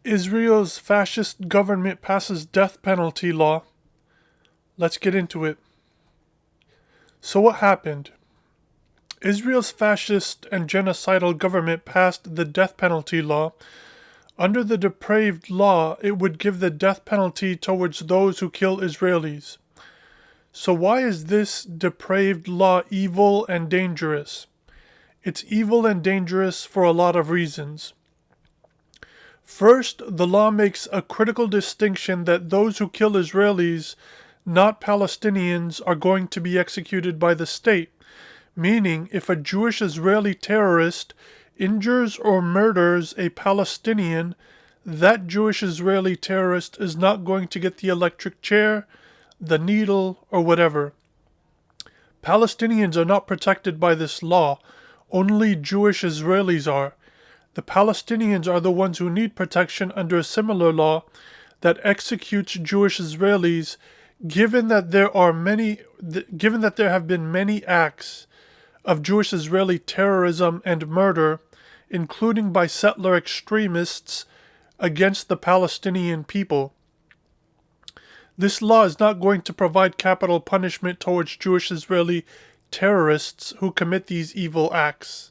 Israel's fascist government passes death penalty law. Let's get into it. So what happened? Israel's fascist and genocidal government passed the death penalty law. Under the depraved law, it would give the death penalty towards those who kill Israelis. So why is this depraved law evil and dangerous? It's evil and dangerous for a lot of reasons. First, the law makes a critical distinction that those who kill Israelis, not Palestinians, are going to be executed by the state. Meaning, if a Jewish Israeli terrorist injures or murders a Palestinian, that Jewish Israeli terrorist is not going to get the electric chair, the needle, or whatever. Palestinians are not protected by this law. Only Jewish Israelis are. The Palestinians are the ones who need protection under a similar law that executes Jewish Israelis, given that there have been many acts of Jewish Israeli terrorism and murder, including by settler extremists against the Palestinian people. This law is not going to provide capital punishment towards Jewish Israeli terrorists who commit these evil acts.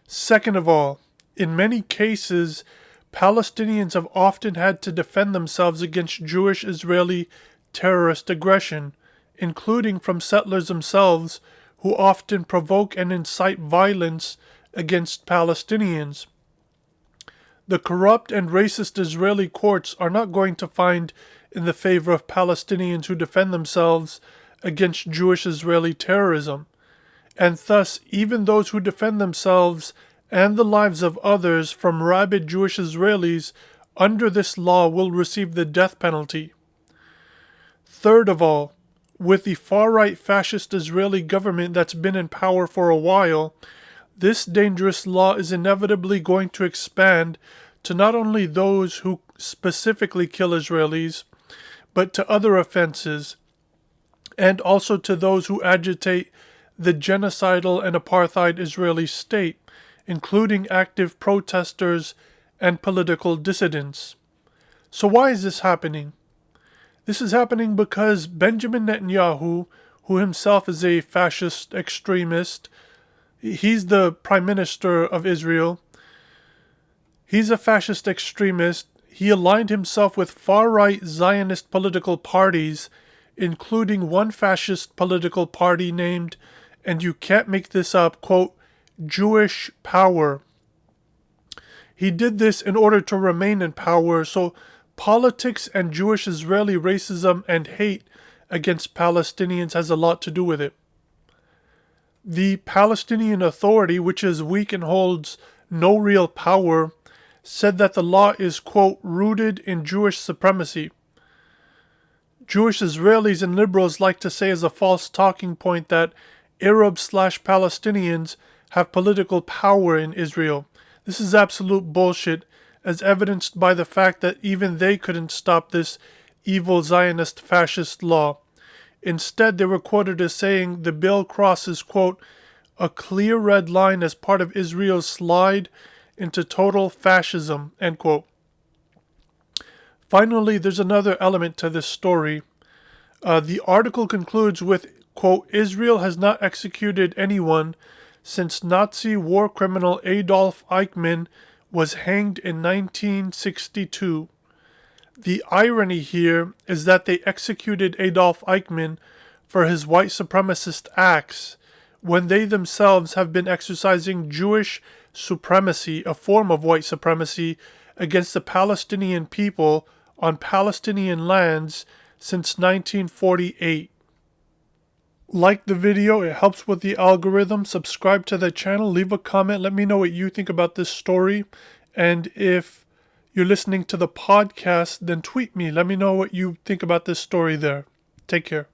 Second of all, in many cases, Palestinians have often had to defend themselves against Jewish Israeli terrorist aggression, including from settlers themselves, who often provoke and incite violence against Palestinians. The corrupt and racist Israeli courts are not going to find in the favor of Palestinians who defend themselves against Jewish Israeli terrorism, and thus even those who defend themselves and the lives of others from rabid Jewish Israelis under this law will receive the death penalty. Third of all, with the far-right fascist Israeli government that's been in power for a while, this dangerous law is inevitably going to expand to not only those who specifically kill Israelis, but to other offenses, and also to those who agitate the genocidal and apartheid Israeli state, including active protesters and political dissidents. So why is this happening? This is happening because Benjamin Netanyahu, who himself is a fascist extremist, he's the Prime Minister of Israel, he's a fascist extremist. He aligned himself with far-right Zionist political parties, including one fascist political party named, and you can't make this up, quote, Jewish Power. He did this in order to remain in power, so politics and Jewish Israeli racism and hate against Palestinians has a lot to do with it. The Palestinian Authority, which is weak and holds no real power, said that the law is, quote, rooted in Jewish supremacy. Jewish Israelis and liberals like to say as a false talking point that Arabs/Palestinians have political power in Israel. This is absolute bullshit, as evidenced by the fact that even they couldn't stop this evil Zionist fascist law. Instead, they were quoted as saying the bill crosses, quote, a clear red line as part of Israel's slide into total fascism, end quote. Finally, there's another element to this story. The article concludes with, quote, Israel has not executed anyone since Nazi war criminal Adolf Eichmann was hanged in 1962. The irony here is that they executed Adolf Eichmann for his white supremacist acts when they themselves have been exercising Jewish supremacy, a form of white supremacy, against the Palestinian people on Palestinian lands since 1948. Like the video, it helps with the algorithm. Subscribe to the channel, leave a comment, let me know what you think about this story. And if you're listening to the podcast, then tweet me. Let me know what you think about this story there. Take care.